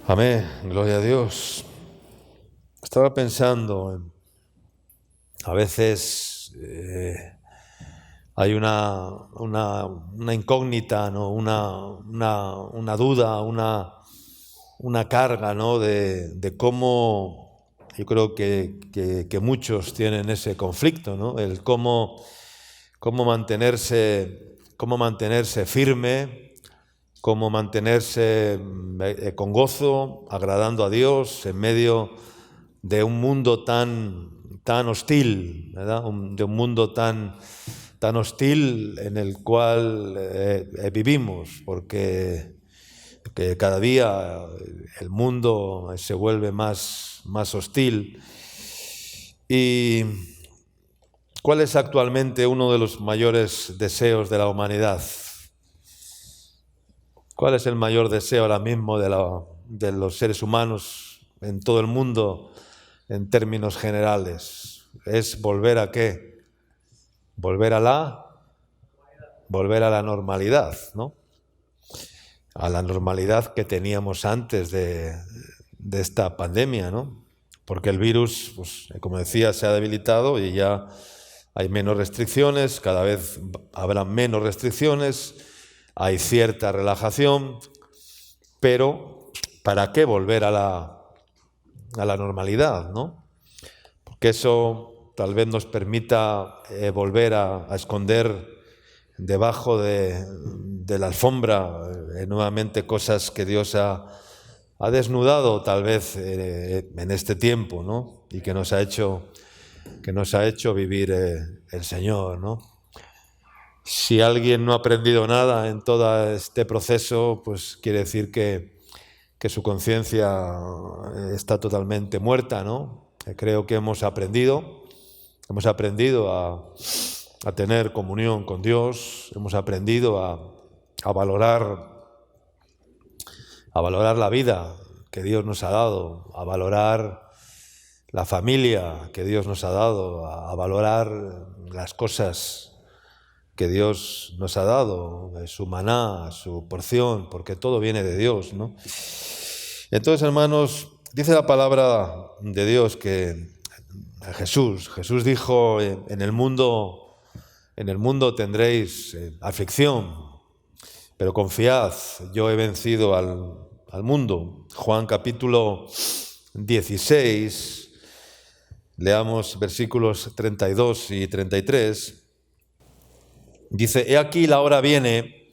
Amén, gloria a Dios. Estaba pensando, a veces hay una incógnita, ¿no? Una duda, una carga, ¿no? de cómo, yo creo que muchos tienen ese conflicto, ¿no? El cómo mantenerse firme, cómo mantenerse con gozo, agradando a Dios en medio de un mundo tan hostil, ¿verdad? De un mundo tan hostil en el cual vivimos, porque cada día el mundo se vuelve más hostil. ¿Y cuál es actualmente uno de los mayores deseos de la humanidad? ¿Cuál es el mayor deseo ahora mismo de los seres humanos en todo el mundo en términos generales? ¿Es volver a qué? Volver a la normalidad, ¿no? A la normalidad que teníamos antes de esta pandemia, ¿no? Porque el virus, pues, como decía, se ha debilitado y ya hay menos restricciones, cada vez habrá menos restricciones, hay cierta relajación, pero ¿para qué volver a la normalidad, ¿no? Porque eso tal vez nos permita volver a esconder debajo de la alfombra nuevamente cosas que Dios ha desnudado tal vez en este tiempo, ¿no? Y que nos ha hecho vivir el Señor, ¿no? Si alguien no ha aprendido nada en todo este proceso, pues quiere decir que su conciencia está totalmente muerta, ¿no? Creo que hemos aprendido a tener comunión con Dios, hemos aprendido a valorar la vida que Dios nos ha dado, a valorar la familia que Dios nos ha dado, a valorar las cosas que Dios nos ha dado, su maná, su porción, porque todo viene de Dios, ¿no? Entonces, hermanos, dice la palabra de Dios que Jesús dijo, en el mundo tendréis aflicción, pero confiad, yo he vencido al mundo. Juan capítulo 16, leamos versículos 32 y 33. Dice: he aquí la hora viene,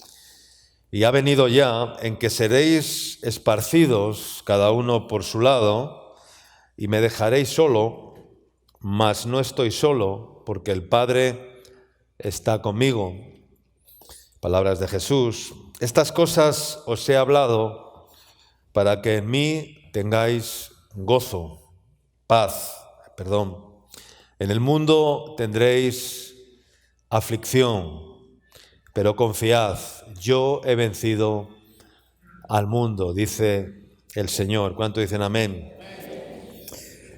y ha venido ya, en que seréis esparcidos cada uno por su lado, y me dejaréis solo, mas no estoy solo, porque el Padre está conmigo. Palabras de Jesús: estas cosas os he hablado para que en mí tengáis gozo, En el mundo tendréis aflicción, pero confiad, yo he vencido al mundo, dice el Señor. ¿Cuánto dicen amén?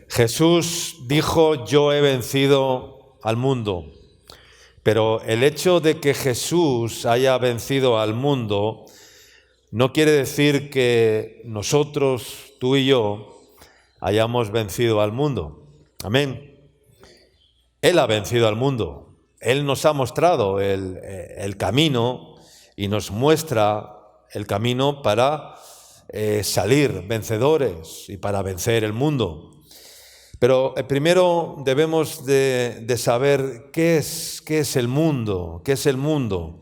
Jesús dijo: yo he vencido al mundo. Pero el hecho de que Jesús haya vencido al mundo no quiere decir que nosotros, tú y yo, hayamos vencido al mundo. Amén. Él ha vencido al mundo. Él nos ha mostrado el camino y nos muestra el camino para salir vencedores y para vencer el mundo. Pero primero debemos de saber qué es el mundo. ¿Qué es el mundo?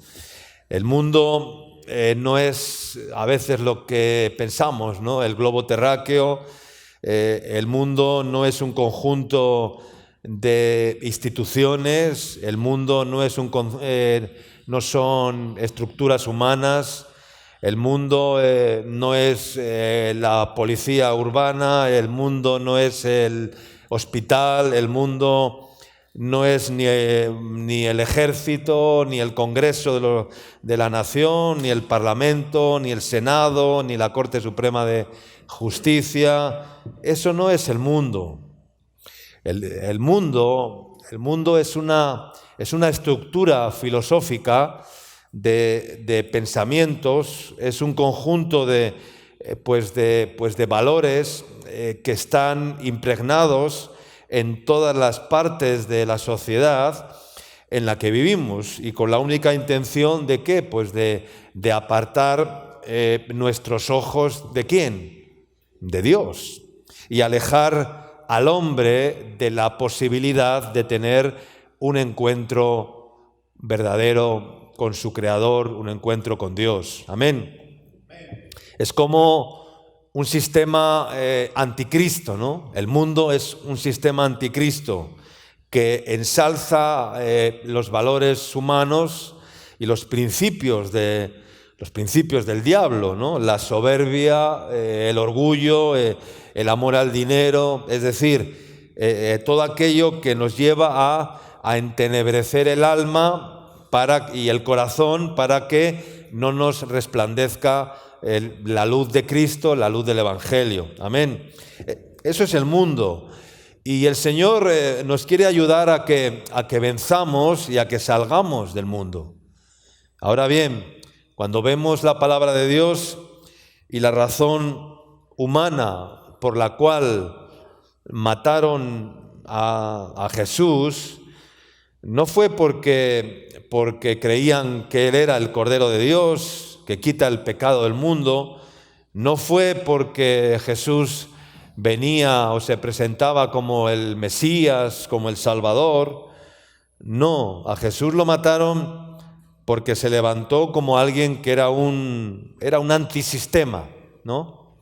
El mundo no es a veces lo que pensamos, ¿no? El globo terráqueo, el mundo no es un conjunto de instituciones, el mundo no son estructuras humanas, el mundo no es la policía urbana, el mundo no es el hospital, el mundo no es ni el ejército, ni el Congreso de la Nación, ni el Parlamento, ni el Senado, ni la Corte Suprema de Justicia. Eso no es el mundo. El mundo es una estructura filosófica de pensamientos, es un conjunto de pues de valores que están impregnados en todas las partes de la sociedad en la que vivimos, y con la única intención de ¿qué? Pues de apartar nuestros ojos ¿de quién? De Dios, y alejar al hombre de la posibilidad de tener un encuentro verdadero con su Creador, un encuentro con Dios. Amén. Es como un sistema anticristo, ¿no? El mundo es un sistema anticristo que ensalza los valores humanos y los principios del diablo, ¿no? La soberbia, el orgullo, el amor al dinero, es decir, todo aquello que nos lleva a entenebrecer el alma y el corazón para que no nos resplandezca la luz de Cristo, la luz del Evangelio. Amén. Eso es el mundo. Y el Señor nos quiere ayudar a que venzamos y a que salgamos del mundo. Ahora bien, cuando vemos la palabra de Dios y la razón humana por la cual mataron a Jesús, no fue porque creían que Él era el Cordero de Dios, que quita el pecado del mundo, no fue porque Jesús venía o se presentaba como el Mesías, como el Salvador. No, a Jesús lo mataron porque se levantó como alguien que era un antisistema, ¿no?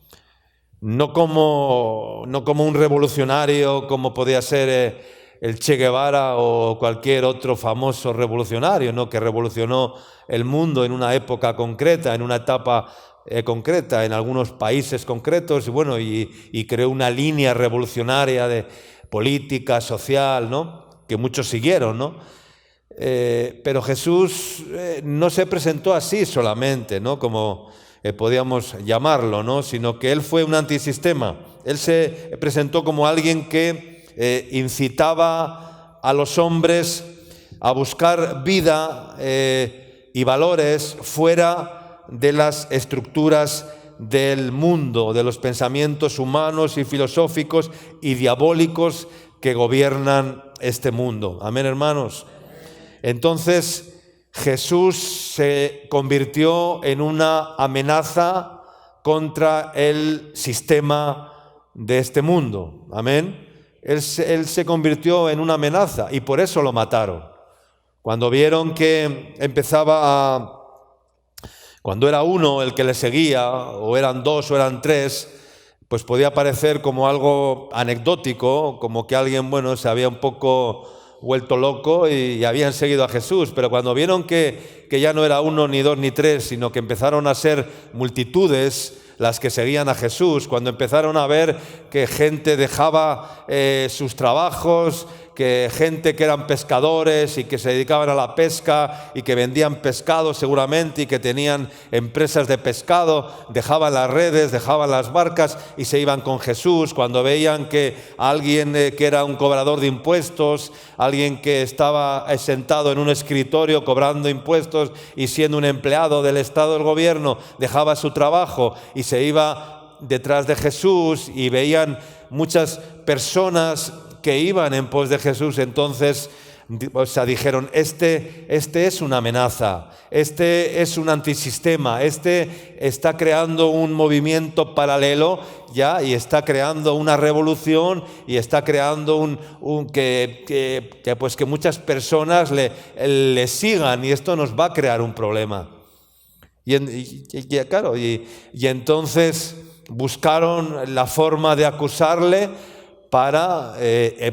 No como un revolucionario como podía ser el Che Guevara o cualquier otro famoso revolucionario, ¿no? Que revolucionó el mundo en una época concreta, en una etapa concreta, en algunos países concretos, y creó una línea revolucionaria de política, social, ¿no? Que muchos siguieron, ¿no? Pero Jesús no se presentó así solamente, ¿no? Como podíamos llamarlo, ¿no? Sino que Él fue un antisistema. Él se presentó como alguien que incitaba a los hombres a buscar vida y valores fuera de las estructuras del mundo, de los pensamientos humanos y filosóficos y diabólicos que gobiernan este mundo. Amén, hermanos. Entonces, Jesús se convirtió en una amenaza contra el sistema de este mundo. Amén. Él se convirtió en una amenaza y por eso lo mataron. Cuando vieron que cuando era uno el que le seguía, o eran dos o eran tres, pues podía parecer como algo anecdótico, como que alguien, se había un poco vuelto loco y habían seguido a Jesús. Pero cuando vieron que ya no era uno, ni dos, ni tres, sino que empezaron a ser multitudes las que seguían a Jesús, cuando empezaron a ver que gente dejaba sus trabajos, que gente que eran pescadores y que se dedicaban a la pesca y que vendían pescado seguramente y que tenían empresas de pescado, dejaban las redes, dejaban las barcas y se iban con Jesús. Cuando veían que alguien que era un cobrador de impuestos, alguien que estaba sentado en un escritorio cobrando impuestos y siendo un empleado del Estado del gobierno, dejaba su trabajo y se iba detrás de Jesús, y veían muchas personas que iban en pos de Jesús, entonces dijeron, este es una amenaza, este es un antisistema, este está creando un movimiento paralelo ya, y está creando una revolución, y está creando que muchas personas le sigan, y esto nos va a crear un problema. Y entonces buscaron la forma de acusarle para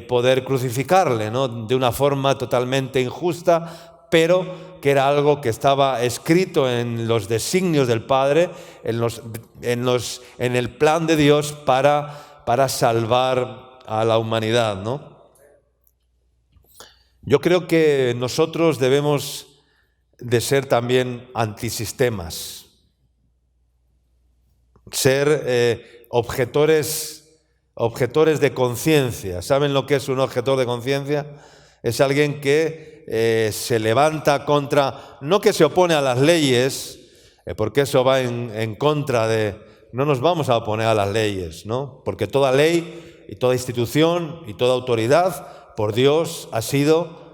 poder crucificarle, ¿no? De una forma totalmente injusta, pero que era algo que estaba escrito en los designios del Padre, en el plan de Dios para salvar a la humanidad, ¿no? Yo creo que nosotros debemos de ser también antisistemas, ser objetores de conciencia. ¿Saben lo que es un objetor de conciencia? Es alguien que se levanta contra, no que se opone a las leyes, porque eso va en contra de no nos vamos a oponer a las leyes, ¿no? Porque toda ley y toda institución y toda autoridad por Dios ha sido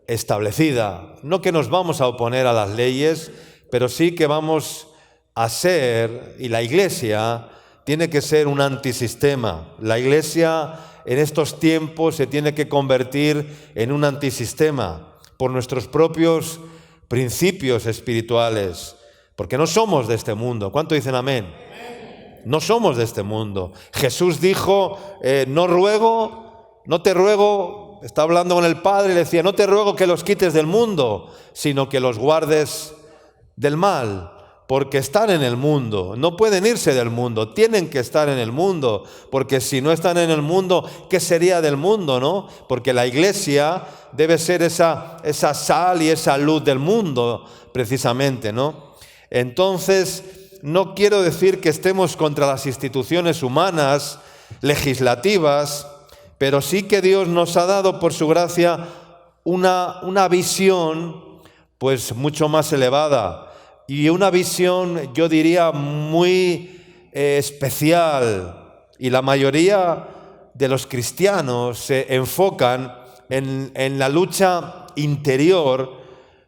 establecida. No que nos vamos a oponer a las leyes, pero sí que vamos a ser, y la Iglesia tiene que ser un antisistema. La Iglesia en estos tiempos se tiene que convertir en un antisistema por nuestros propios principios espirituales, porque no somos de este mundo. ¿Cuánto dicen amén? No somos de este mundo. Jesús dijo, no te ruego, está hablando con el Padre y le decía, no te ruego que los quites del mundo, sino que los guardes del mal, porque están en el mundo, no pueden irse del mundo, tienen que estar en el mundo, porque si no están en el mundo, ¿qué sería del mundo, no? Porque la Iglesia debe ser esa sal y esa luz del mundo, precisamente, ¿no? Entonces, no quiero decir que estemos contra las instituciones humanas, legislativas, pero sí que Dios nos ha dado, por su gracia, una visión, pues, mucho más elevada. Y una visión, yo diría, muy especial. Y la mayoría de los cristianos se enfocan en la lucha interior,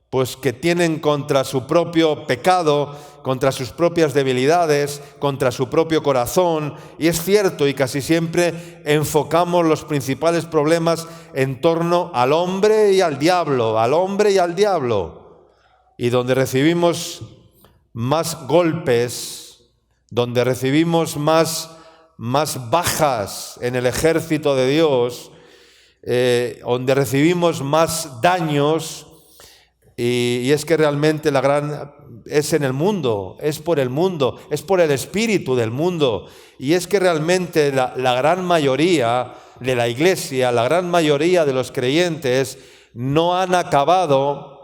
pues que tienen contra su propio pecado, contra sus propias debilidades, contra su propio corazón. Y es cierto, y casi siempre enfocamos los principales problemas en torno al hombre y al diablo, al hombre y al diablo. Y donde recibimos más golpes, donde recibimos más bajas en el ejército de Dios, donde recibimos más daños, y es que realmente es en el mundo, es por el mundo, es por el espíritu del mundo, y es que realmente la gran mayoría de la Iglesia, la gran mayoría de los creyentes no han acabado.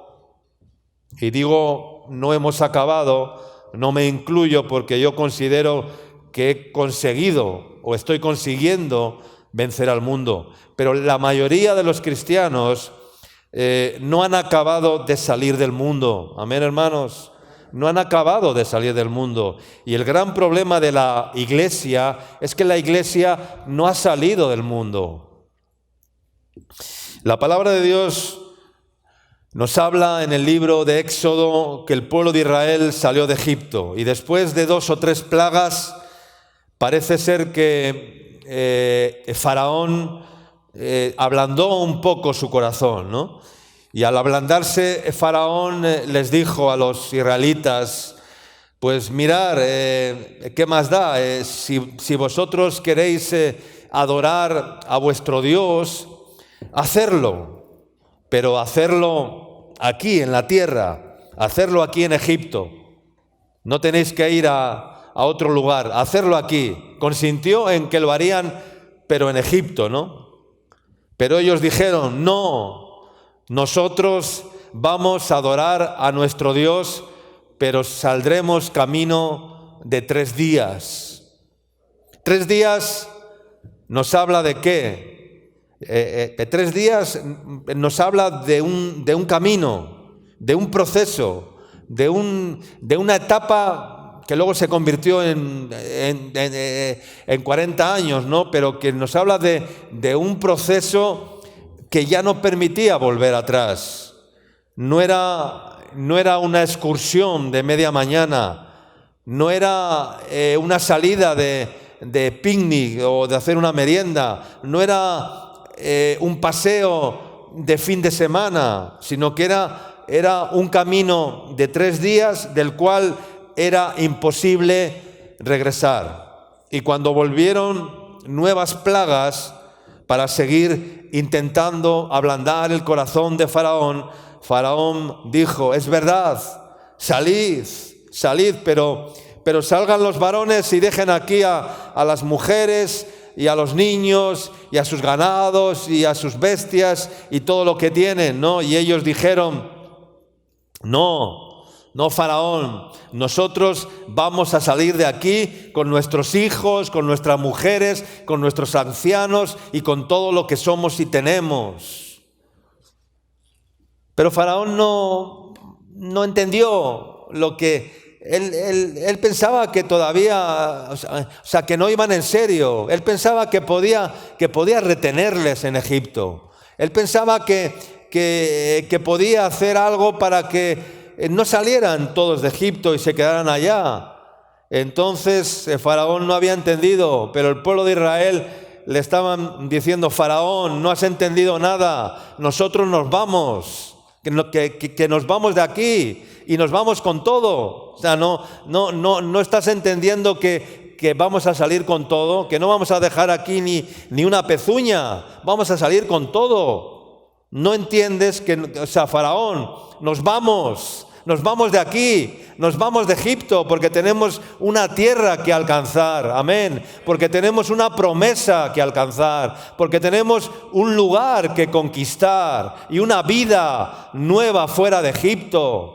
Y digo, no hemos acabado, no me incluyo porque yo considero que he conseguido o estoy consiguiendo vencer al mundo. Pero la mayoría de los cristianos no han acabado de salir del mundo. Amén, hermanos. No han acabado de salir del mundo. Y el gran problema de la Iglesia es que la Iglesia no ha salido del mundo. La palabra de Dios nos habla en el libro de Éxodo que el pueblo de Israel salió de Egipto y después de 2 o 3 plagas parece ser que Faraón ablandó un poco su corazón, ¿no? Y al ablandarse Faraón les dijo a los israelitas, pues mirar, ¿qué más da? Si vosotros queréis adorar a vuestro Dios, hacerlo, pero hacerlo aquí en la tierra, hacerlo aquí en Egipto. No tenéis que ir a otro lugar, hacerlo aquí. Consintió en que lo harían, pero en Egipto, ¿no? Pero ellos dijeron, no, nosotros vamos a adorar a nuestro Dios, pero saldremos camino de 3 días. 3 días nos habla de qué? 3 días nos habla de un camino, de un proceso, de una etapa que luego se convirtió en 40 años, ¿no? Pero que nos habla de un proceso que ya no permitía volver atrás. No era una excursión de media mañana, no era una salida de picnic o de hacer una merienda, no era un paseo de fin de semana, sino que era un camino de 3 días del cual era imposible regresar. Y cuando volvieron nuevas plagas para seguir intentando ablandar el corazón de Faraón, Faraón dijo, es verdad, salid, pero salgan los varones y dejen aquí a las mujeres y a los niños y a sus ganados y a sus bestias y todo lo que tienen, ¿no? Y ellos dijeron, no, Faraón, nosotros vamos a salir de aquí con nuestros hijos, con nuestras mujeres, con nuestros ancianos y con todo lo que somos y tenemos. Pero Faraón no entendió lo que Él pensaba que todavía, que no iban en serio. Él pensaba que podía retenerles en Egipto. Él pensaba que podía hacer algo para que no salieran todos de Egipto y se quedaran allá. Entonces Faraón no había entendido, pero el pueblo de Israel le estaban diciendo: Faraón, no has entendido nada, nosotros nos vamos, que nos vamos de aquí y nos vamos con todo. O sea, no estás entendiendo que vamos a salir con todo, que no vamos a dejar aquí ni una pezuña, vamos a salir con todo. No entiendes Faraón, nos vamos de aquí, nos vamos de Egipto, porque tenemos una tierra que alcanzar, amén, porque tenemos una promesa que alcanzar, porque tenemos un lugar que conquistar y una vida nueva fuera de Egipto.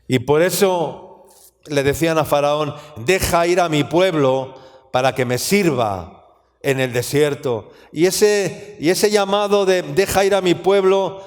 Y por eso le decían a Faraón: deja ir a mi pueblo para que me sirva en el desierto. Y ese llamado de deja ir a mi pueblo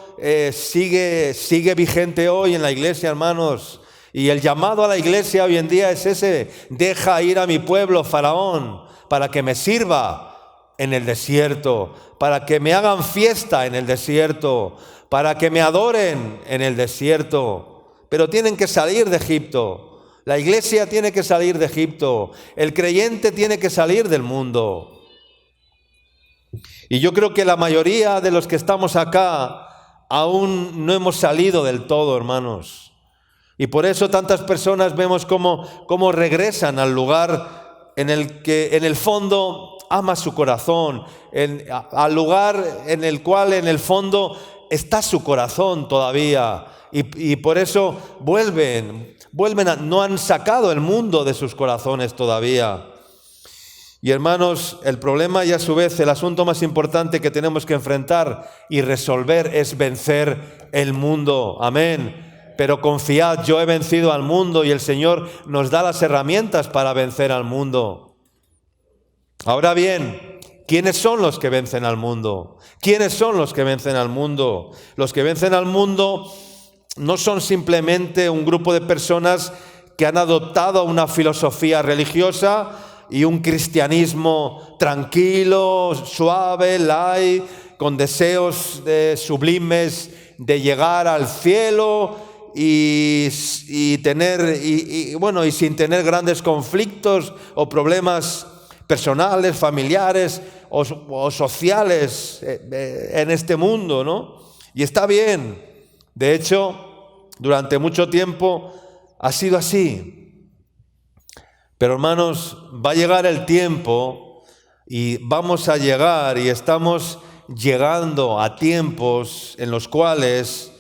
sigue vigente hoy en la iglesia, hermanos. Y el llamado a la iglesia hoy en día es ese: deja ir a mi pueblo, Faraón, para que me sirva en el desierto, para que me hagan fiesta en el desierto, para que me adoren en el desierto. Pero tienen que salir de Egipto. La iglesia tiene que salir de Egipto. El creyente tiene que salir del mundo. Y yo creo que la mayoría de los que estamos acá aún no hemos salido del todo, hermanos. Y por eso tantas personas vemos cómo regresan al lugar en el que en el fondo ama su corazón, al lugar en el cual en el fondo está su corazón todavía. Y por eso vuelven, no han sacado el mundo de sus corazones todavía. Y hermanos, el problema y a su vez el asunto más importante que tenemos que enfrentar y resolver es vencer el mundo. Amén. Pero confiad, yo he vencido al mundo, y el Señor nos da las herramientas para vencer al mundo. Ahora bien, ¿quiénes son los que vencen al mundo? ¿Quiénes son los que vencen al mundo? Los que vencen al mundo no son simplemente un grupo de personas que han adoptado una filosofía religiosa y un cristianismo tranquilo, suave, light, con deseos sublimes de llegar al cielo y sin tener grandes conflictos o problemas personales, familiares o sociales en este mundo, ¿no? Y está bien. De hecho, durante mucho tiempo ha sido así. Pero hermanos, va a llegar el tiempo y vamos a llegar y estamos llegando a tiempos en los cuales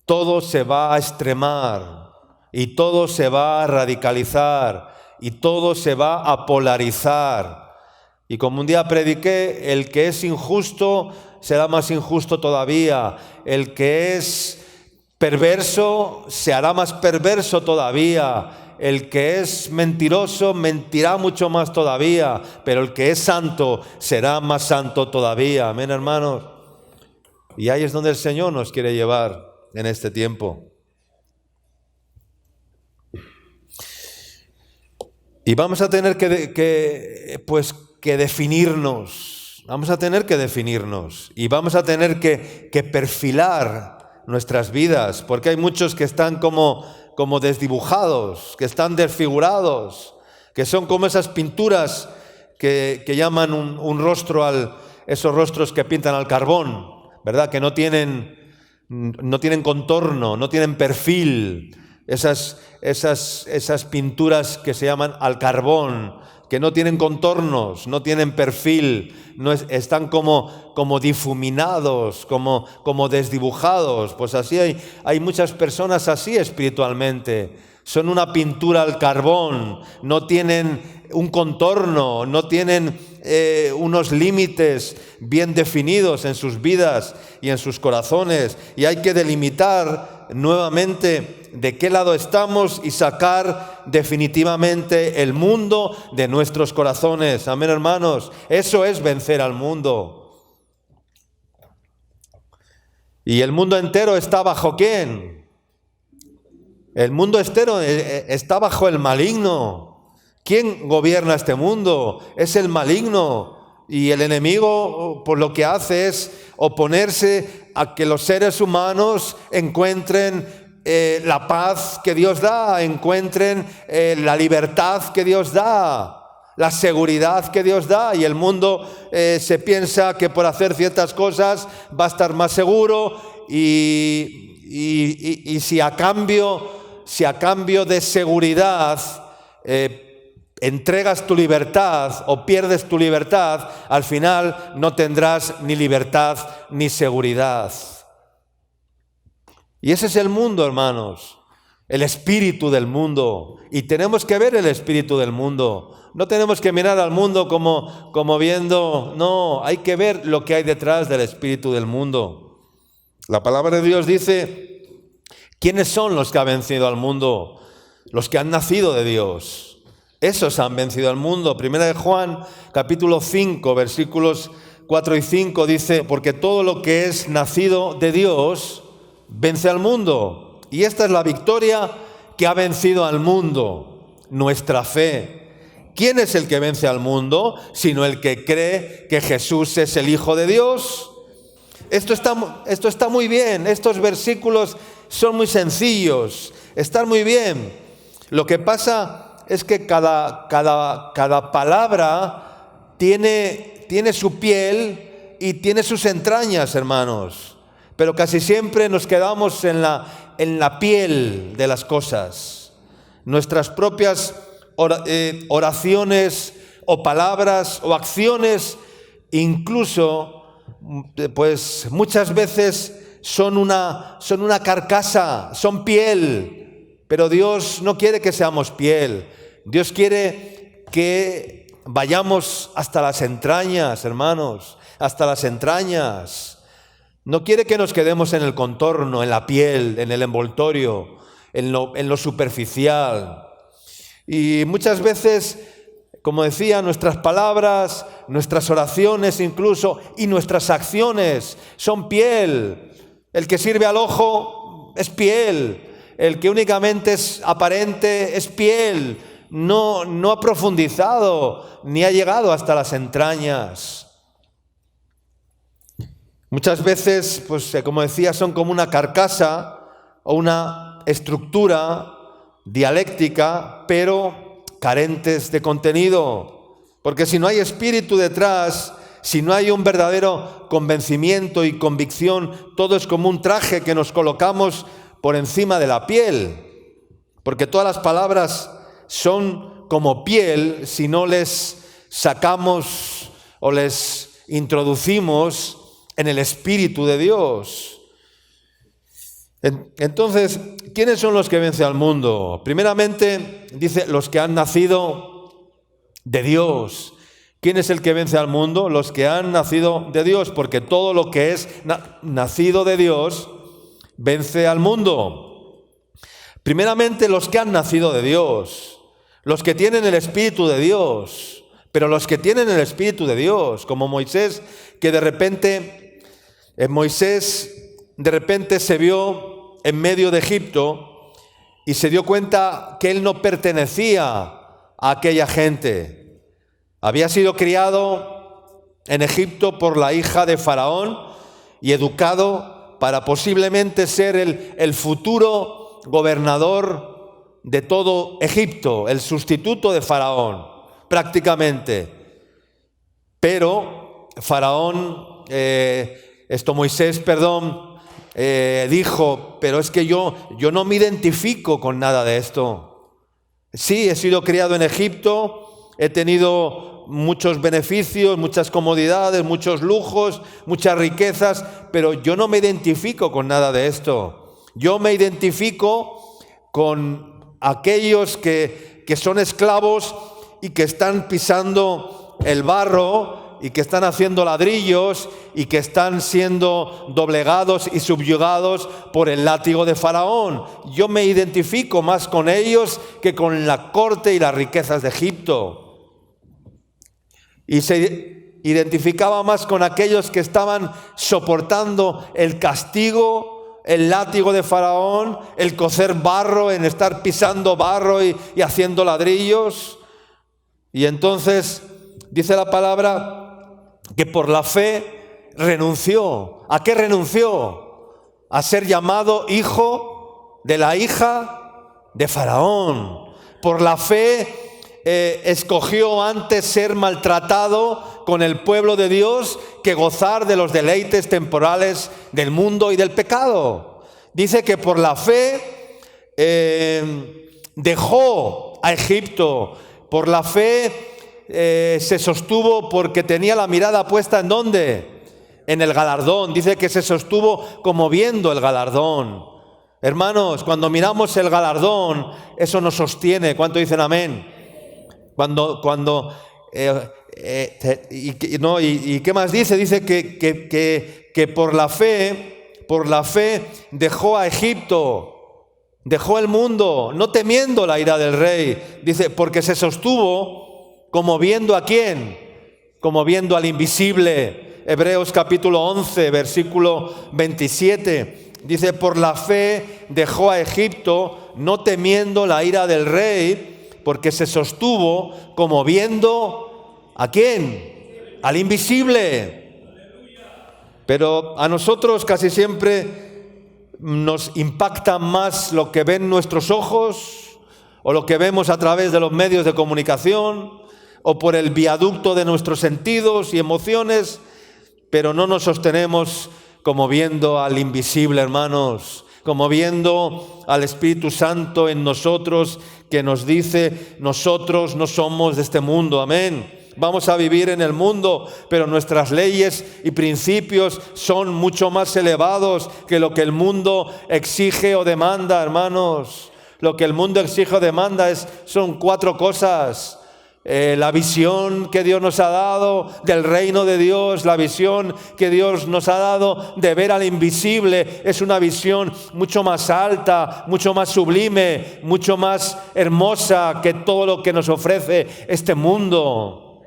todo se va a extremar y todo se va a radicalizar y todo se va a polarizar. Y como un día prediqué, el que es injusto será más injusto todavía. El que es perverso se hará más perverso todavía. El que es mentiroso mentirá mucho más todavía. Pero el que es santo será más santo todavía. Amén, hermanos. Y ahí es donde el Señor nos quiere llevar en este tiempo. Y vamos a tener que definirnos. Vamos a tener que definirnos. Y vamos a tener que perfilar nuestras vidas, porque hay muchos que están como desdibujados, que están desfigurados, que son como esas pinturas que llaman un rostro esos rostros que pintan al carbón, ¿verdad? Que no tienen contorno, no tienen perfil, esas pinturas que se llaman al carbón, que no tienen contornos, no tienen perfil, están como difuminados, como desdibujados. Pues así hay muchas personas así espiritualmente. Son una pintura al carbón, no tienen un contorno, no tienen unos límites bien definidos en sus vidas y en sus corazones. Y hay que delimitar nuevamente de qué lado estamos y sacar definitivamente el mundo de nuestros corazones. Amén, hermanos. Eso es vencer al mundo. ¿Y el mundo entero está bajo quién? El mundo externo está bajo el maligno. ¿Quién gobierna este mundo? Es el maligno. Y el enemigo, por lo que hace es oponerse a que los seres humanos encuentren la paz que Dios da, encuentren la libertad que Dios da, la seguridad que Dios da. Y el mundo se piensa que por hacer ciertas cosas va a estar más seguro y si a cambio de seguridad entregas tu libertad o pierdes tu libertad, al final no tendrás ni libertad ni seguridad. Y ese es el mundo, hermanos, el espíritu del mundo. Y tenemos que ver el espíritu del mundo. No tenemos que mirar al mundo como viendo, no, hay que ver lo que hay detrás del espíritu del mundo. La palabra de Dios dice, ¿quiénes son los que han vencido al mundo? Los que han nacido de Dios. Esos han vencido al mundo. Primera de Juan, capítulo 5, versículos 4 y 5 dice, porque todo lo que es nacido de Dios vence al mundo. Y esta es la victoria que ha vencido al mundo, nuestra fe. ¿Quién es el que vence al mundo? Sino el que cree que Jesús es el Hijo de Dios. Esto está muy bien. Estos versículos son muy sencillos. Están muy bien. Lo que pasa es que cada palabra tiene su piel y tiene sus entrañas, hermanos. Pero casi siempre nos quedamos en la piel de las cosas. Nuestras propias oraciones o palabras o acciones, incluso, pues muchas veces son una carcasa, son piel. Pero Dios no quiere que seamos piel. Dios quiere que vayamos hasta las entrañas, hermanos, hasta las entrañas. No quiere que nos quedemos en el contorno, en la piel, en el envoltorio, en lo superficial. Y muchas veces, como decía, nuestras palabras, nuestras oraciones incluso, y nuestras acciones son piel. El que sirve al ojo es piel. El que únicamente es aparente es piel. No ha profundizado ni ha llegado hasta las entrañas. Muchas veces, pues como decía, son como una carcasa o una estructura dialéctica, pero carentes de contenido. Porque si no hay espíritu detrás, si no hay un verdadero convencimiento y convicción, todo es como un traje que nos colocamos por encima de la piel. Porque todas las palabras son como piel si no les sacamos o les introducimos en el Espíritu de Dios. Entonces, ¿quiénes son los que vencen al mundo? Primeramente, dice, los que han nacido de Dios. ¿Quién es el que vence al mundo? Los que han nacido de Dios, porque todo lo que es nacido de Dios vence al mundo. Primeramente, los que han nacido de Dios, los que tienen el Espíritu de Dios. Pero los que tienen el Espíritu de Dios, como Moisés, que de repente se vio en medio de Egipto y se dio cuenta que él no pertenecía a aquella gente. Había sido criado en Egipto por la hija de Faraón y educado para posiblemente ser el futuro gobernador de todo Egipto, el sustituto de Faraón, prácticamente. Pero Moisés dijo, pero es que yo no me identifico con nada de esto. Sí, he sido criado en Egipto, he tenido muchos beneficios, muchas comodidades, muchos lujos, muchas riquezas, pero yo no me identifico con nada de esto. Yo me identifico con aquellos que son esclavos y que están pisando el barro y que están haciendo ladrillos y que están siendo doblegados y subyugados por el látigo de Faraón. Yo me identifico más con ellos que con la corte y las riquezas de Egipto. Y se identificaba más con aquellos que estaban soportando el castigo el látigo de Faraón, el cocer barro, en estar pisando barro y haciendo ladrillos. Y entonces dice la palabra que por la fe renunció. ¿A qué renunció? A ser llamado hijo de la hija de Faraón. Por la fe escogió antes ser maltratado con el pueblo de Dios que gozar de los deleites temporales del mundo y del pecado. Dice que por la fe dejó a Egipto. Por la fe se sostuvo porque tenía la mirada puesta ¿en dónde? En el galardón. Dice que se sostuvo como viendo el galardón. Hermanos, cuando miramos el galardón, eso nos sostiene. ¿Cuánto dicen amén? ¿Y qué más dice? Dice que por la fe dejó a Egipto, dejó el mundo, no temiendo la ira del rey. Dice, porque se sostuvo como viendo ¿a quién? Como viendo al invisible. Hebreos capítulo 11, versículo 27. Dice, por la fe dejó a Egipto, no temiendo la ira del rey, porque se sostuvo como viendo ¿a quién? Al invisible. Pero a nosotros casi siempre nos impacta más lo que ven nuestros ojos o lo que vemos a través de los medios de comunicación o por el viaducto de nuestros sentidos y emociones, pero no nos sostenemos como viendo al invisible, hermanos, como viendo al Espíritu Santo en nosotros, que nos dice, nosotros no somos de este mundo, amén. Vamos a vivir en el mundo, pero nuestras leyes y principios son mucho más elevados que lo que el mundo exige o demanda, hermanos. Lo que el mundo exige o demanda son 4 cosas. La visión que Dios nos ha dado del reino de Dios, la visión que Dios nos ha dado de ver al invisible, es una visión mucho más alta, mucho más sublime, mucho más hermosa que todo lo que nos ofrece este mundo.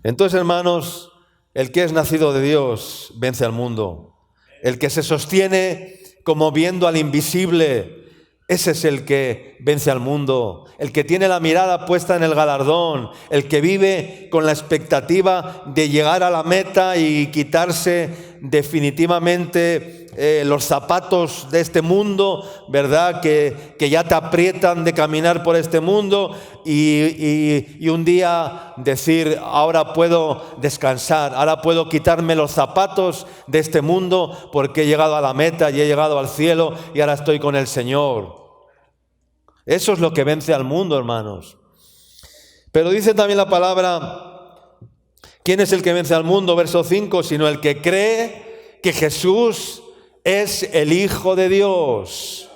Entonces, hermanos, el que es nacido de Dios vence al mundo. El que se sostiene como viendo al invisible, ese es el que vence al mundo, el que tiene la mirada puesta en el galardón, el que vive con la expectativa de llegar a la meta y quitarse definitivamente los zapatos de este mundo, ¿verdad? Que ya te aprietan de caminar por este mundo y un día decir, ahora puedo descansar, ahora puedo quitarme los zapatos de este mundo porque he llegado a la meta y he llegado al cielo y ahora estoy con el Señor. Eso es lo que vence al mundo, hermanos. Pero dice también la palabra, ¿quién es el que vence al mundo? Verso 5, sino el que cree que Jesús es el Hijo de Dios.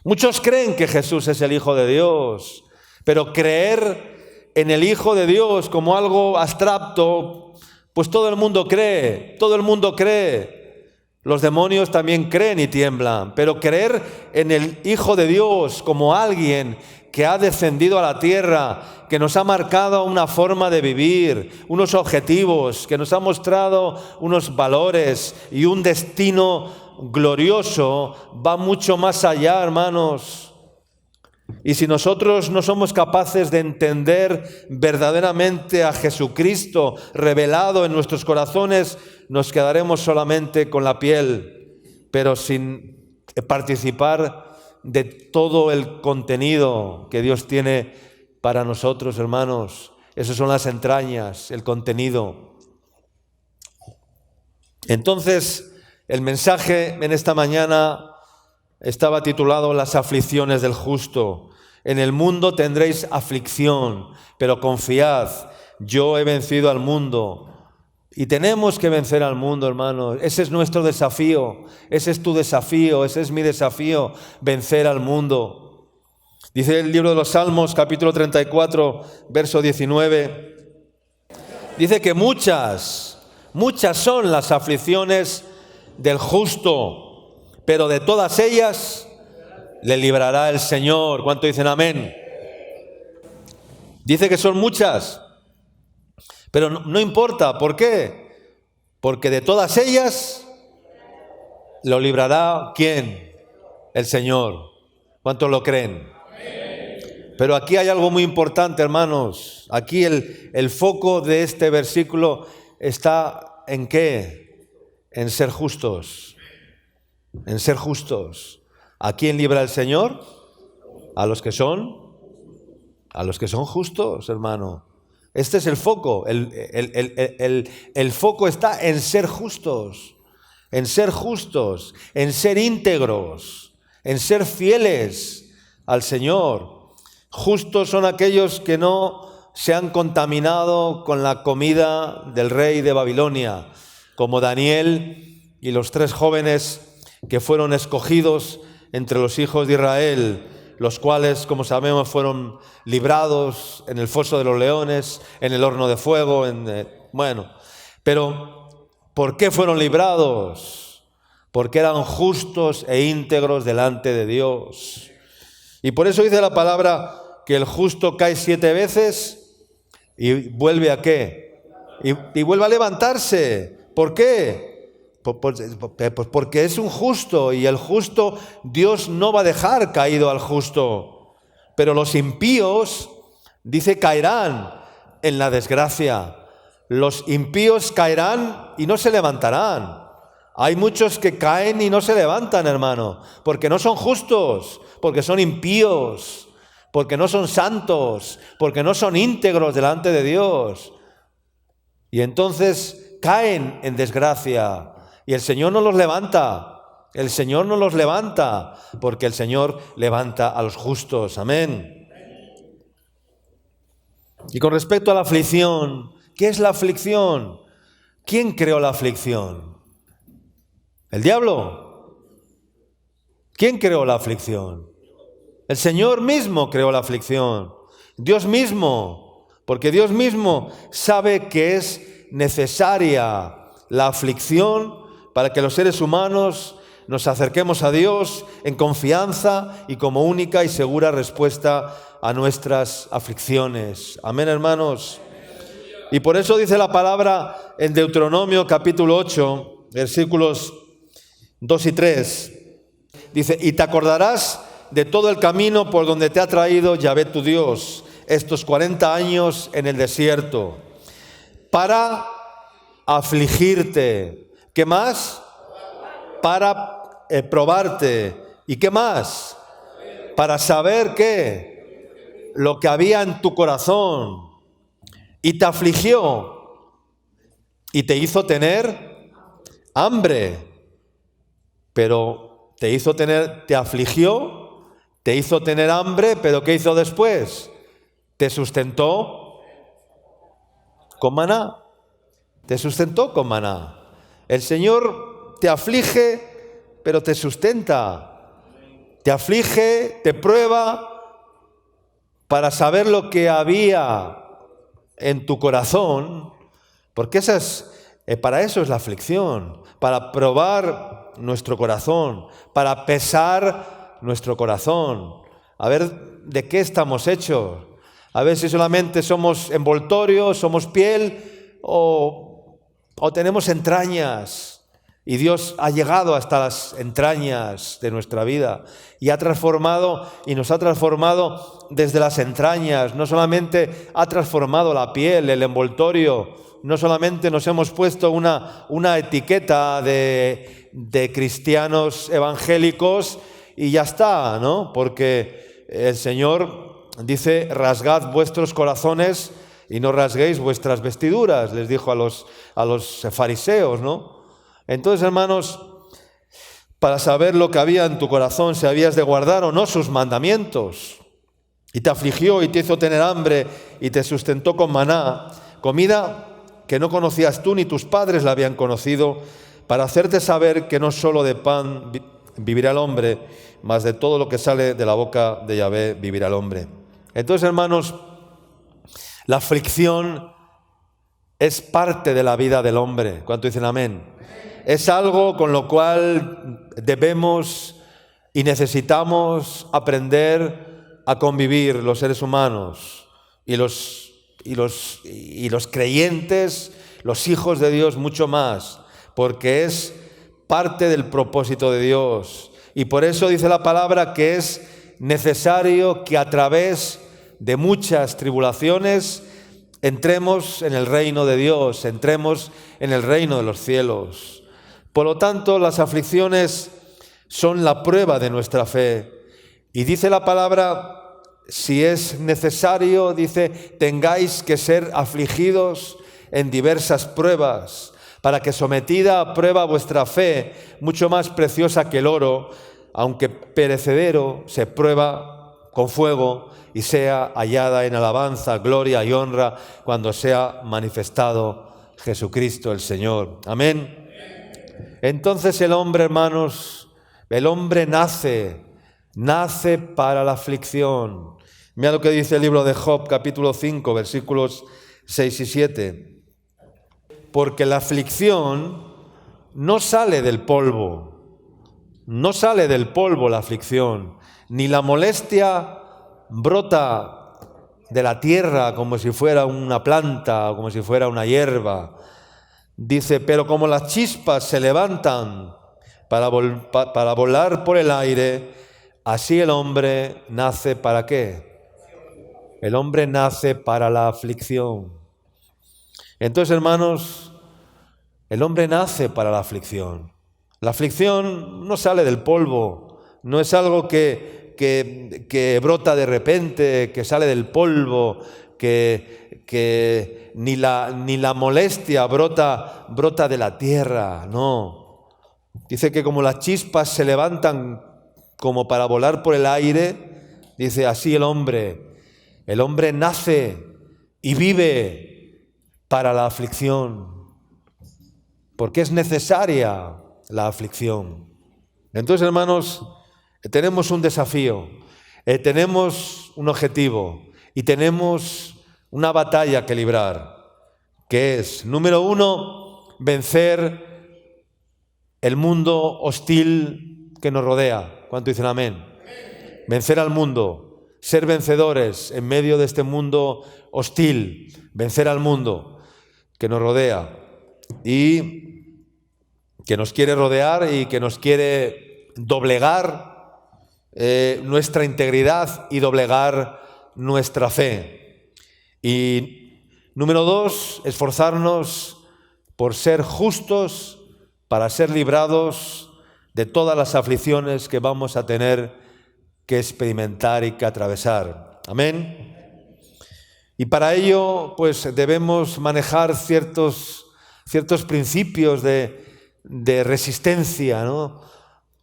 Muchos creen que Jesús es el Hijo de Dios, pero creer en el Hijo de Dios como algo abstracto, pues todo el mundo cree, todo el mundo cree. Los demonios también creen y tiemblan, pero creer en el Hijo de Dios como alguien que ha descendido a la tierra, que nos ha marcado una forma de vivir, unos objetivos, que nos ha mostrado unos valores y un destino glorioso, va mucho más allá, hermanos. Y si nosotros no somos capaces de entender verdaderamente a Jesucristo revelado en nuestros corazones, nos quedaremos solamente con la piel, pero sin participar de todo el contenido que Dios tiene para nosotros, hermanos. Esas son las entrañas, el contenido. Entonces, el mensaje en esta mañana estaba titulado Las aflicciones del justo. En el mundo tendréis aflicción, pero confiad, yo he vencido al mundo. Y tenemos que vencer al mundo, hermanos. Ese es nuestro desafío, ese es tu desafío, ese es mi desafío, vencer al mundo. Dice el libro de los Salmos, capítulo 34, verso 19. Dice que muchas son las aflicciones del justo, pero de todas ellas le librará el Señor. ¿Cuánto dicen amén? Dice que son muchas, pero no importa. ¿Por qué? porque de todas ellas lo librará, ¿quién? El Señor. ¿Cuántos lo creen? Pero aquí hay algo muy importante, hermanos. Aquí el foco de este versículo está ¿en qué? En ser justos. En ser justos. ¿A quién libra el Señor? A los que son justos, hermano. Este es el foco. El foco está en ser justos, en ser íntegros, en ser fieles al Señor. Justos son aquellos que no se han contaminado con la comida del rey de Babilonia, como Daniel y los 3 jóvenes que fueron escogidos entre los hijos de Israel, los cuales, como sabemos, fueron librados en el foso de los leones, en el horno de fuego, pero ¿por qué fueron librados? Porque eran justos e íntegros delante de Dios. Y por eso dice la palabra que el justo cae 7 veces y vuelve ¿a qué? Y vuelve a levantarse. ¿Por qué? Pues porque es un justo, y el justo, Dios no va a dejar caído al justo. Pero los impíos, dice, caerán en la desgracia. Los impíos caerán y no se levantarán. Hay muchos que caen y no se levantan, hermano, porque no son justos, porque son impíos, porque no son santos, porque no son íntegros delante de Dios. Y entonces caen en desgracia. Y el Señor no los levanta. El Señor no los levanta, porque el Señor levanta a los justos. Amén. Y con respecto a la aflicción, ¿qué es la aflicción? ¿Quién creó la aflicción? ¿El diablo? ¿Quién creó la aflicción? El Señor mismo creó la aflicción. Dios mismo, porque Dios mismo sabe que es necesaria la aflicción para que los seres humanos nos acerquemos a Dios en confianza y como única y segura respuesta a nuestras aflicciones. Amén, hermanos. Y por eso dice la palabra en Deuteronomio capítulo 8, versículos 2 y 3. Dice, y te acordarás de todo el camino por donde te ha traído Yahvé tu Dios estos 40 años en el desierto, para afligirte. ¿Qué más? Para probarte. ¿Y qué más? Para saber qué, lo que había en tu corazón. Y te afligió y te hizo tener hambre. Pero te afligió, te hizo tener hambre, pero ¿qué hizo después? Te sustentó con maná. Te sustentó con maná. El Señor te aflige, pero te sustenta. Te aflige, te prueba para saber lo que había en tu corazón, porque para eso es la aflicción, para probar nuestro corazón, para pesar nuestro corazón, a ver de qué estamos hechos, a ver si solamente somos envoltorio, somos piel o tenemos entrañas. Y Dios ha llegado hasta las entrañas de nuestra vida y nos ha transformado desde las entrañas. No solamente ha transformado la piel, el envoltorio, no solamente nos hemos puesto una etiqueta de cristianos evangélicos y ya está, ¿no? Porque el Señor dice, rasgad vuestros corazones y no rasguéis vuestras vestiduras, les dijo a los fariseos, ¿no? Entonces, hermanos, para saber lo que había en tu corazón, si habías de guardar o no sus mandamientos, y te afligió y te hizo tener hambre y te sustentó con maná, comida que no conocías tú ni tus padres la habían conocido, para hacerte saber que no solo de pan vivirá el hombre, mas de todo lo que sale de la boca de Yahvé vivirá el hombre. Entonces, hermanos, la aflicción es parte de la vida del hombre. ¿Cuánto dicen amén? Es algo con lo cual debemos y necesitamos aprender a convivir los seres humanos y los creyentes, los hijos de Dios mucho más, porque es parte del propósito de Dios. Y por eso dice la palabra que es necesario que a través de muchas tribulaciones entremos en el reino de Dios, entremos en el reino de los cielos. Por lo tanto, las aflicciones son la prueba de nuestra fe. Y dice la palabra, si es necesario, dice, tengáis que ser afligidos en diversas pruebas, para que sometida a prueba vuestra fe, mucho más preciosa que el oro, aunque perecedero, se prueba con fuego y sea hallada en alabanza, gloria y honra cuando sea manifestado Jesucristo el Señor. Amén. Entonces el hombre, hermanos, el hombre nace para la aflicción. Mira lo que dice el libro de Job, capítulo 5, versículos 6 y 7. Porque la aflicción no sale del polvo, no sale del polvo la aflicción, ni la molestia brota de la tierra como si fuera una planta o como si fuera una hierba. Dice, pero como las chispas se levantan para volar por el aire, así el hombre nace ¿para qué? El hombre nace para la aflicción. Entonces, hermanos, el hombre nace para la aflicción. La aflicción no sale del polvo, no es algo que brota de repente, que sale del polvo, que ni la molestia brota de la tierra, no. Dice que como las chispas se levantan como para volar por el aire, dice así el hombre nace y vive para la aflicción, porque es necesaria la aflicción. Entonces, hermanos, tenemos un desafío, tenemos un objetivo y tenemos una batalla que librar, que es, número 1, vencer el mundo hostil que nos rodea. ¿Cuánto dicen amén? Vencer al mundo, ser vencedores en medio de este mundo hostil, vencer al mundo que nos rodea y que nos quiere rodear y que nos quiere doblegar nuestra integridad y doblegar nuestra fe. Y número 2, esforzarnos por ser justos para ser librados de todas las aflicciones que vamos a tener que experimentar y que atravesar. Amén. Y para ello, pues debemos manejar ciertos principios de resistencia, ¿no?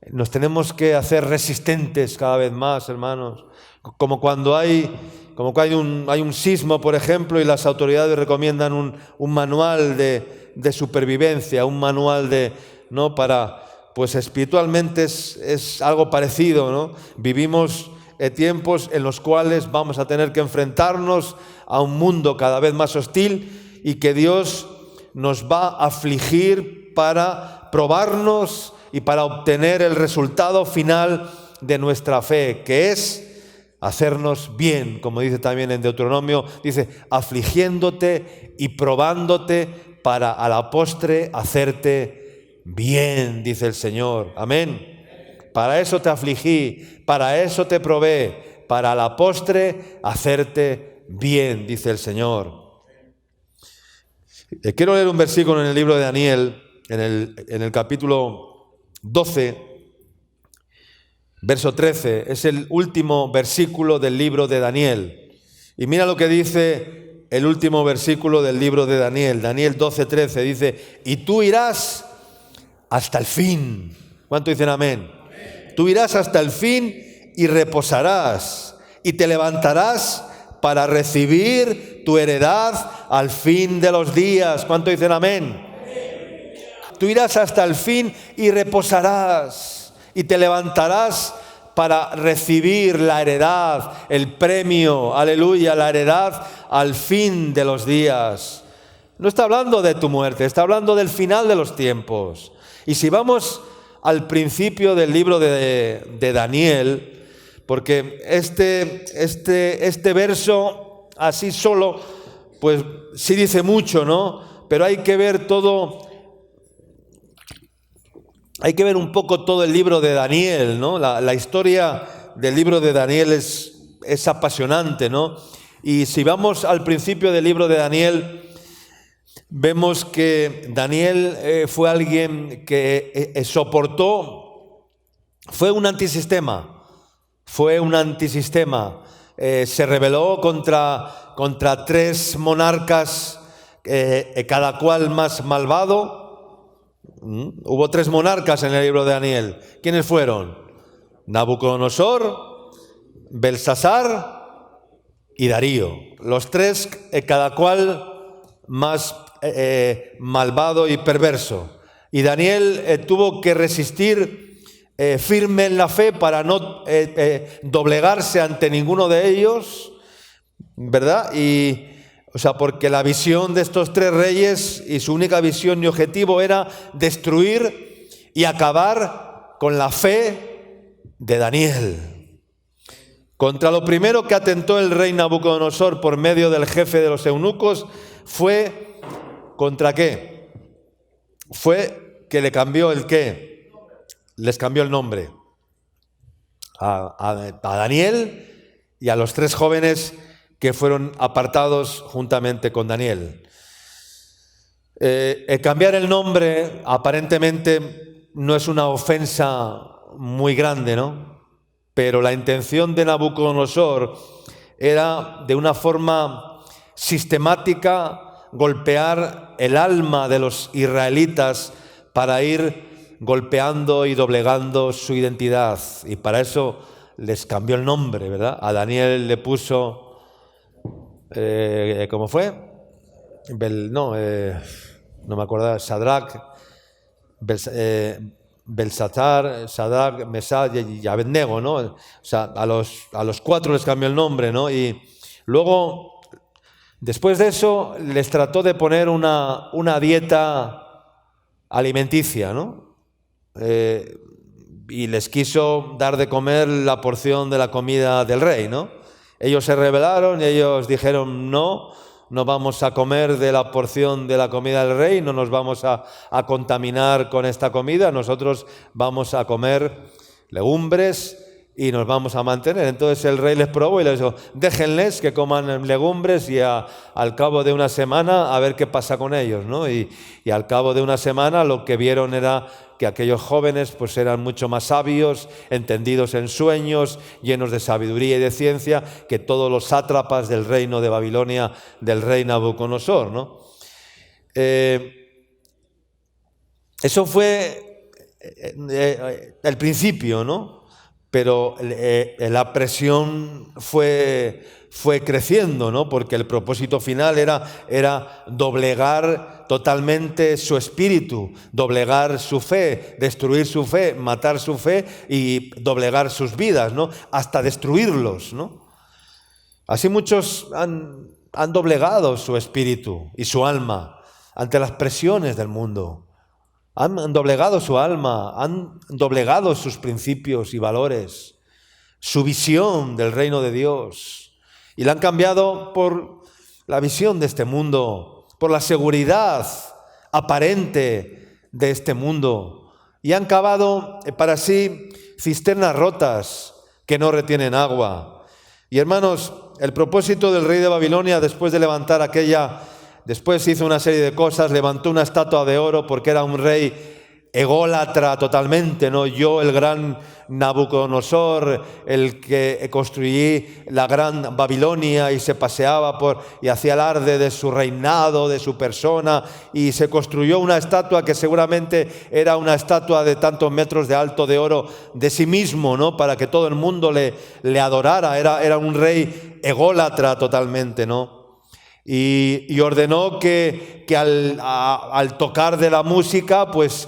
Nos tenemos que hacer resistentes cada vez más, hermanos. Como cuando hay un sismo, por ejemplo, y las autoridades recomiendan un manual de supervivencia, un manual ¿no? Pues espiritualmente es algo parecido, ¿no? Vivimos tiempos en los cuales vamos a tener que enfrentarnos a un mundo cada vez más hostil y que Dios nos va a afligir para probarnos y para obtener el resultado final de nuestra fe, que es hacernos bien, como dice también en Deuteronomio, dice, afligiéndote y probándote para a la postre hacerte bien, dice el Señor. Amén. Para eso te afligí, para eso te probé, para a la postre hacerte bien, dice el Señor. Quiero leer un versículo en el libro de Daniel, en el capítulo 12, verso 13. Es el último versículo del libro de Daniel. Y mira lo que dice el último versículo del libro de Daniel. Daniel 12, 13 dice, y tú irás hasta el fin. ¿Cuánto dicen amén? Tú irás hasta el fin y reposarás y te levantarás para recibir tu heredad al fin de los días. ¿Cuánto dicen amén? Tú irás hasta el fin y reposarás y te levantarás para recibir la heredad, el premio, aleluya, la heredad al fin de los días. No está hablando de tu muerte, está hablando del final de los tiempos. Y si vamos al principio del libro de Daniel, porque este verso así solo, pues sí dice mucho, ¿no? pero hay que ver todo, hay que ver un poco todo el libro de Daniel, ¿no? La historia del libro de Daniel es apasionante, ¿no? Y si vamos al principio del libro de Daniel, vemos que Daniel fue alguien que soportó, fue un antisistema, se rebeló contra tres monarcas, cada cual más malvado. Hubo tres monarcas en el libro de Daniel. ¿Quiénes fueron? Nabucodonosor, Belsasar y Darío. Los tres, cada cual más malvado y perverso. Y Daniel tuvo que resistir firme en la fe para no doblegarse ante ninguno de ellos, ¿verdad? Porque la visión de estos tres reyes y su única visión y objetivo era destruir y acabar con la fe de Daniel. Contra lo primero que atentó el rey Nabucodonosor por medio del jefe de los eunucos fue, ¿contra qué? Fue que le cambió el qué. Les cambió el nombre a Daniel y a los tres jóvenes que fueron apartados juntamente con Daniel. Cambiar el nombre aparentemente no es una ofensa muy grande, ¿no? Pero la intención de Nabucodonosor era, de una forma sistemática, golpear el alma de los israelitas para ir golpeando y doblegando su identidad. Y para eso les cambió el nombre, ¿verdad? A Daniel le puso... ¿cómo fue? No me acuerdo. Sadrach, Belsasar, Sadrach, Mesach y Abednego, ¿no? O sea, a los cuatro les cambió el nombre, ¿no? Y luego, después de eso, les trató de poner una dieta alimenticia, ¿no? Y les quiso dar de comer la porción de la comida del rey, ¿no? Ellos se rebelaron y ellos dijeron no vamos a comer de la porción de la comida del rey, no nos vamos a contaminar con esta comida, nosotros vamos a comer legumbres y nos vamos a mantener. Entonces el rey les probó y les dijo, déjenles que coman legumbres y al cabo de una semana a ver qué pasa con ellos, ¿no? Y al cabo de una semana lo que vieron era que aquellos jóvenes pues eran mucho más sabios, entendidos en sueños, llenos de sabiduría y de ciencia que todos los sátrapas del reino de Babilonia del rey Nabucodonosor, ¿no? Eso fue el principio, ¿no? Pero la presión fue creciendo, ¿no? Porque el propósito final era doblegar totalmente su espíritu, doblegar su fe, destruir su fe, matar su fe y doblegar sus vidas, ¿no? Hasta destruirlos, ¿no? Así muchos han doblegado su espíritu y su alma ante las presiones del mundo. Han doblegado su alma, han doblegado sus principios y valores, su visión del reino de Dios, y la han cambiado por la visión de este mundo, por la seguridad aparente de este mundo, y han cavado para sí cisternas rotas que no retienen agua. Y hermanos, el propósito del rey de Babilonia, después de levantar después hizo una serie de cosas, levantó una estatua de oro porque era un rey ególatra totalmente, ¿no? Yo, el gran Nabucodonosor, el que construí la gran Babilonia y se paseaba y hacía alarde de su reinado, de su persona, y se construyó una estatua que seguramente era una estatua de tantos metros de alto de oro de sí mismo, ¿no? Para que todo el mundo le adorara. Era un rey ególatra totalmente, ¿no? Y ordenó que al tocar de la música, pues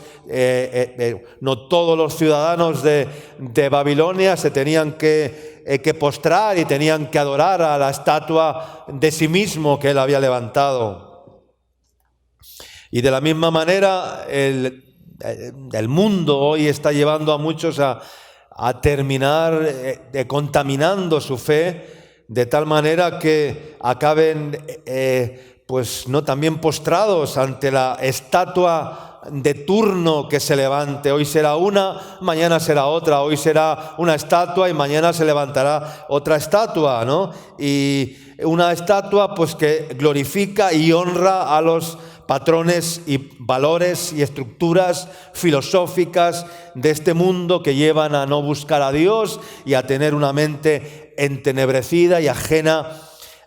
no todos los ciudadanos de Babilonia se tenían que postrar y tenían que adorar a la estatua de sí mismo que él había levantado. Y de la misma manera el mundo hoy está llevando a muchos a terminar contaminando su fe, de tal manera que acaben pues no también postrados ante la estatua de turno que se levante? Hoy será una, mañana será otra, hoy será una estatua y mañana se levantará otra estatua, ¿no? Y una estatua pues que glorifica y honra a los patrones y valores y estructuras filosóficas de este mundo que llevan a no buscar a Dios y a tener una mente entenebrecida y ajena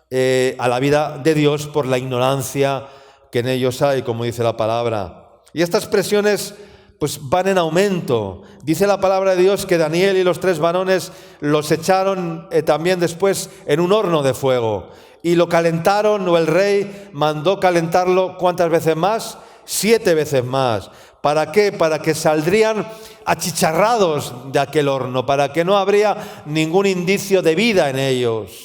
a la vida de Dios por la ignorancia que en ellos hay, como dice la palabra. Y estas presiones pues van en aumento. Dice la palabra de Dios que Daniel y los 3 varones los echaron también después en un horno de fuego. Y lo calentaron, o el rey mandó calentarlo, ¿cuántas veces más? 7 veces más. ¿Para qué? Para que saldrían achicharrados de aquel horno, para que no habría ningún indicio de vida en ellos.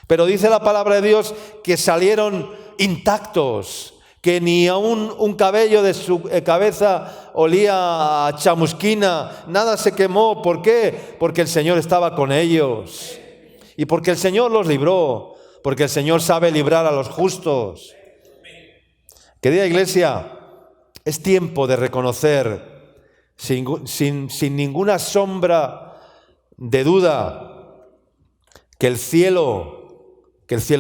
Pero dice la palabra de Dios que salieron intactos, que ni aún un cabello de su cabeza olía a chamusquina, nada se quemó. ¿Por qué? Porque el Señor estaba con ellos y porque el Señor los libró. Porque el Señor sabe librar a los justos. Querida iglesia, es tiempo de reconocer sin ninguna sombra de duda que el cielo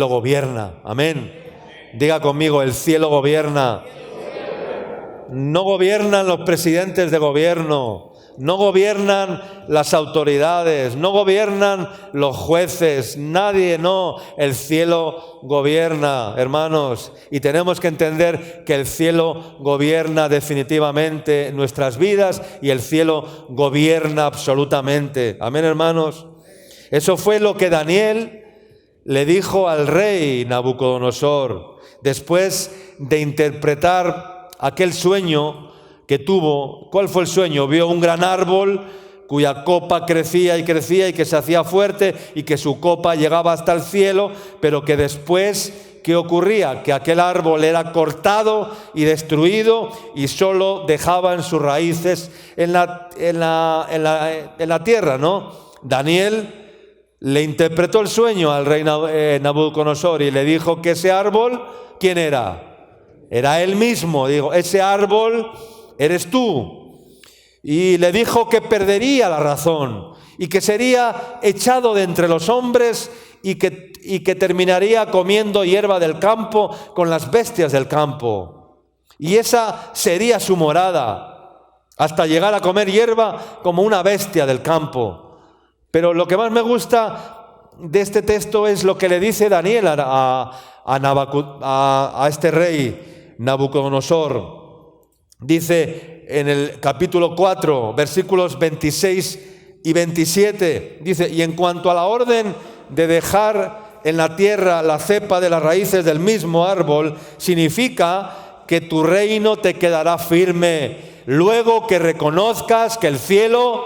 gobierna. Amén. Diga conmigo, el cielo gobierna. No gobiernan los presidentes de gobierno. No gobiernan las autoridades, no gobiernan los jueces, nadie, no. El cielo gobierna, hermanos, y tenemos que entender que el cielo gobierna definitivamente nuestras vidas y el cielo gobierna absolutamente. Amén, hermanos. Eso fue lo que Daniel le dijo al rey Nabucodonosor después de interpretar aquel sueño que tuvo. ¿Cuál fue el sueño? Vio un gran árbol cuya copa crecía y crecía y que se hacía fuerte y que su copa llegaba hasta el cielo, pero que después, ¿qué ocurría? Que aquel árbol era cortado y destruido y solo dejaban sus raíces en la tierra, ¿no? Daniel le interpretó el sueño al rey Nabucodonosor y le dijo que ese árbol, ¿quién era? Era él mismo. Digo, ese árbol eres tú. Y le dijo que perdería la razón y que sería echado de entre los hombres y que terminaría comiendo hierba del campo con las bestias del campo. Y esa sería su morada, hasta llegar a comer hierba como una bestia del campo. Pero lo que más me gusta de este texto es lo que le dice Daniel a este rey Nabucodonosor. Dice en el capítulo 4, versículos 26 y 27, dice: y en cuanto a la orden de dejar en la tierra la cepa de las raíces del mismo árbol, significa que tu reino te quedará firme, luego que reconozcas que el cielo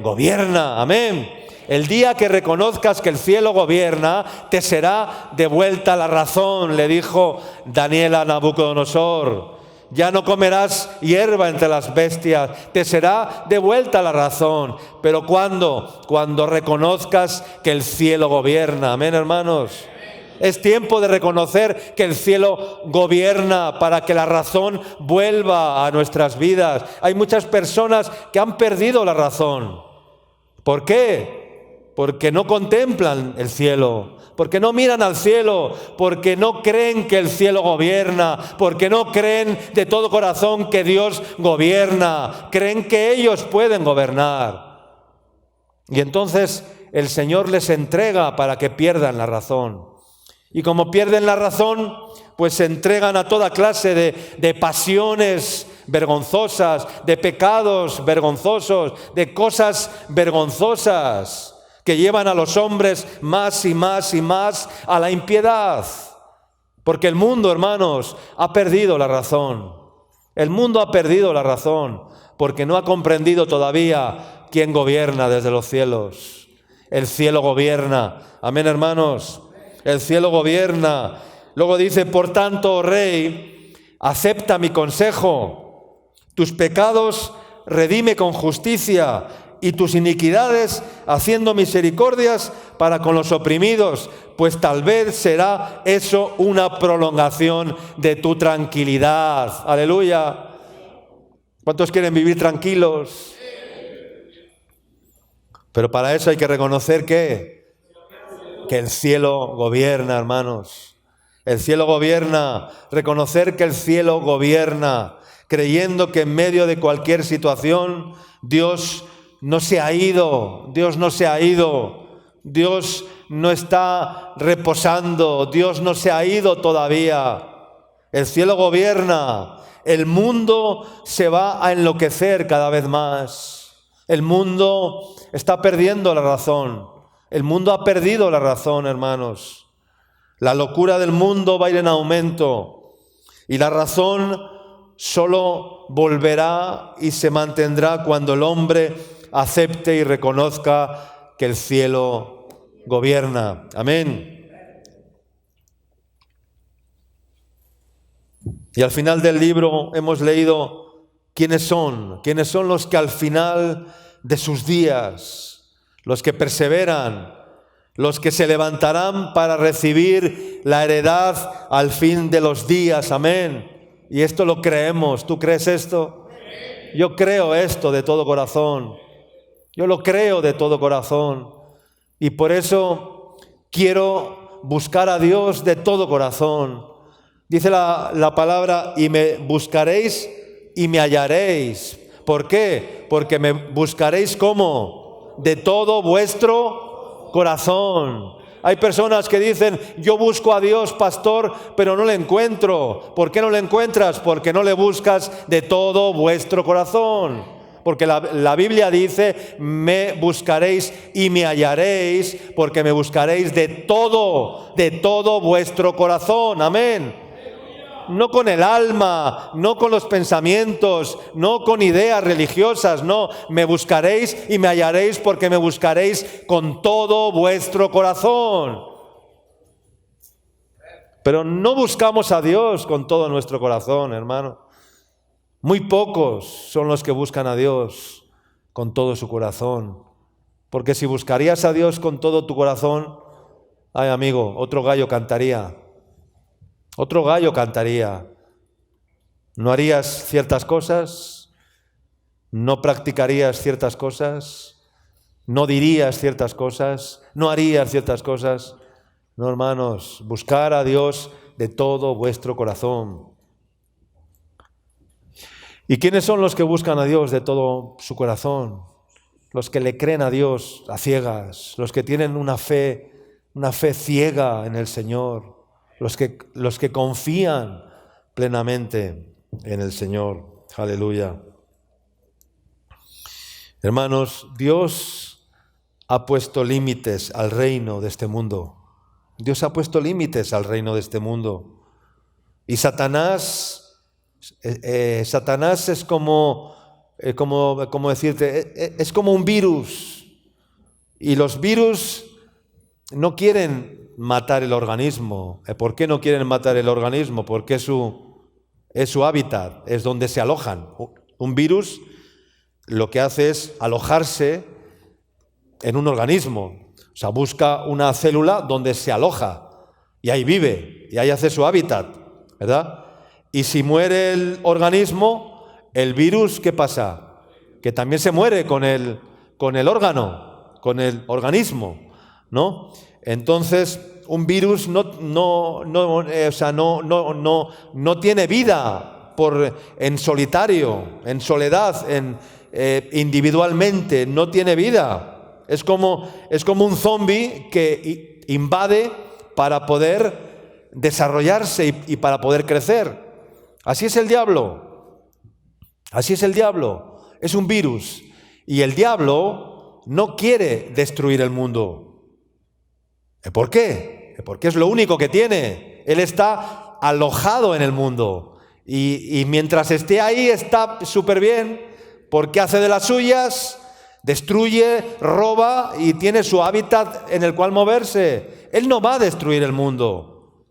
gobierna. Amén. El día que reconozcas que el cielo gobierna, te será devuelta la razón, le dijo Daniel a Nabucodonosor. Ya no comerás hierba entre las bestias, te será devuelta la razón. ¿Pero cuándo? Cuando reconozcas que el cielo gobierna. Amén, hermanos. Es tiempo de reconocer que el cielo gobierna para que la razón vuelva a nuestras vidas. Hay muchas personas que han perdido la razón. ¿Por qué? Porque no contemplan el cielo, porque no miran al cielo, porque no creen que el cielo gobierna, porque no creen de todo corazón que Dios gobierna, creen que ellos pueden gobernar. Y entonces el Señor les entrega para que pierdan la razón. Y como pierden la razón, pues se entregan a toda clase de pasiones vergonzosas, de pecados vergonzosos, de cosas vergonzosas que llevan a los hombres más y más y más a la impiedad. Porque el mundo, hermanos, ha perdido la razón. El mundo ha perdido la razón porque no ha comprendido todavía quién gobierna desde los cielos. El cielo gobierna. Amén, hermanos. El cielo gobierna. Luego dice: por tanto, oh rey, acepta mi consejo. Tus pecados redime con justicia y tus iniquidades, haciendo misericordias para con los oprimidos, pues tal vez será eso una prolongación de tu tranquilidad. Aleluya. ¿Cuántos quieren vivir tranquilos? Pero para eso hay que reconocer que el cielo gobierna, hermanos. El cielo gobierna. Reconocer que el cielo gobierna, creyendo que en medio de cualquier situación Dios no se ha ido, Dios no se ha ido, Dios no está reposando, Dios no se ha ido todavía. El cielo gobierna. El mundo se va a enloquecer cada vez más. El mundo está perdiendo la razón. El mundo ha perdido la razón, hermanos. La locura del mundo va a ir en aumento y la razón solo volverá y se mantendrá cuando el hombre acepte y reconozca que el cielo gobierna. Amén. Y al final del libro hemos leído quiénes son los que al final de sus días, los que perseveran, los que se levantarán para recibir la heredad al fin de los días. Amén. Y esto lo creemos. ¿Tú crees esto? Yo creo esto de todo corazón. Yo lo creo de todo corazón. Y por eso quiero buscar a Dios de todo corazón. Dice la palabra, y me buscaréis y me hallaréis. ¿Por qué? Porque me buscaréis ¿cómo? De todo vuestro corazón. Hay personas que dicen, yo busco a Dios, pastor, pero no le encuentro. ¿Por qué no le encuentras? Porque no le buscas de todo vuestro corazón. Porque la Biblia dice, me buscaréis y me hallaréis, porque me buscaréis de todo vuestro corazón. Amén. No con el alma, no con los pensamientos, no con ideas religiosas, no. Me buscaréis y me hallaréis porque me buscaréis con todo vuestro corazón. Pero no buscamos a Dios con todo nuestro corazón, hermano. Muy pocos son los que buscan a Dios con todo su corazón. Porque si buscarías a Dios con todo tu corazón, ay amigo, otro gallo cantaría. Otro gallo cantaría. No harías ciertas cosas, no practicarías ciertas cosas, no dirías ciertas cosas, no harías ciertas cosas. No, hermanos, buscar a Dios de todo vuestro corazón. ¿Y quiénes son los que buscan a Dios de todo su corazón? Los que le creen a Dios a ciegas, los que tienen una fe ciega en el Señor. Los que confían plenamente en el Señor. Aleluya. Hermanos, Dios ha puesto límites al reino de este mundo. Dios ha puesto límites al reino de este mundo. Y Satanás es como decirte, es como un virus. Y los virus no quieren matar el organismo. ¿Por qué no quieren matar el organismo? Porque es su hábitat, es donde se alojan. Un virus lo que hace es alojarse en un organismo. O sea, busca una célula donde se aloja y ahí vive, y ahí hace su hábitat, ¿verdad? Y si muere el organismo, el virus, ¿qué pasa? Que también se muere con el órgano, con el organismo, ¿no? Entonces, un virus no tiene vida en solitario, en soledad, individualmente, no tiene vida. Es como un zombi que invade para poder desarrollarse y para poder crecer. Así es el diablo. Así es el diablo. Es un virus. Y el diablo no quiere destruir el mundo. ¿Por qué? Porque es lo único que tiene. Él está alojado en el mundo. Y mientras esté ahí está súper bien, porque hace de las suyas, destruye, roba y tiene su hábitat en el cual moverse. Él no va a destruir el mundo,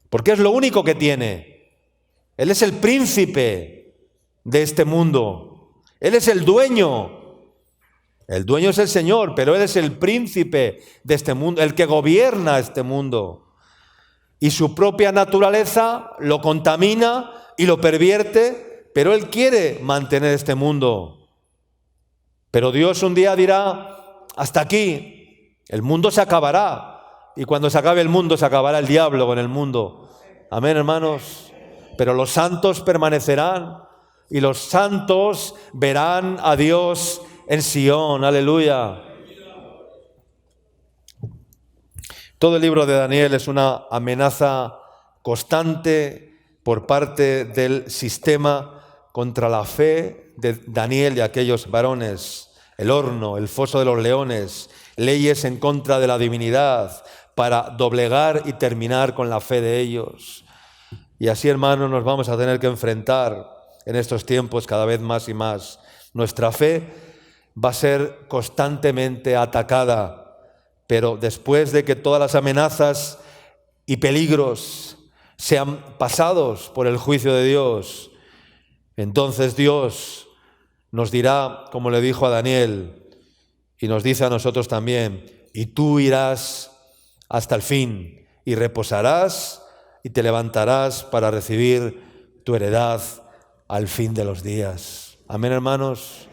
porque es lo único que tiene. Él es el príncipe de este mundo. Él es el dueño. El dueño es el Señor, pero Él es el príncipe de este mundo, el que gobierna este mundo. Y su propia naturaleza lo contamina y lo pervierte, pero Él quiere mantener este mundo. Pero Dios un día dirá, hasta aquí, el mundo se acabará. Y cuando se acabe el mundo, se acabará el diablo con el mundo. Amén, hermanos. Pero los santos permanecerán y los santos verán a Dios en Sion. Aleluya. Todo el libro de Daniel es una amenaza constante por parte del sistema contra la fe de Daniel y aquellos varones. El horno, el foso de los leones, leyes en contra de la divinidad para doblegar y terminar con la fe de ellos. Y así, hermanos, nos vamos a tener que enfrentar en estos tiempos cada vez más y más. Nuestra fe va a ser constantemente atacada. Pero después de que todas las amenazas y peligros sean pasados por el juicio de Dios, entonces Dios nos dirá, como le dijo a Daniel, y nos dice a nosotros también, y tú irás hasta el fin, y reposarás y te levantarás para recibir tu heredad al fin de los días. Amén, hermanos.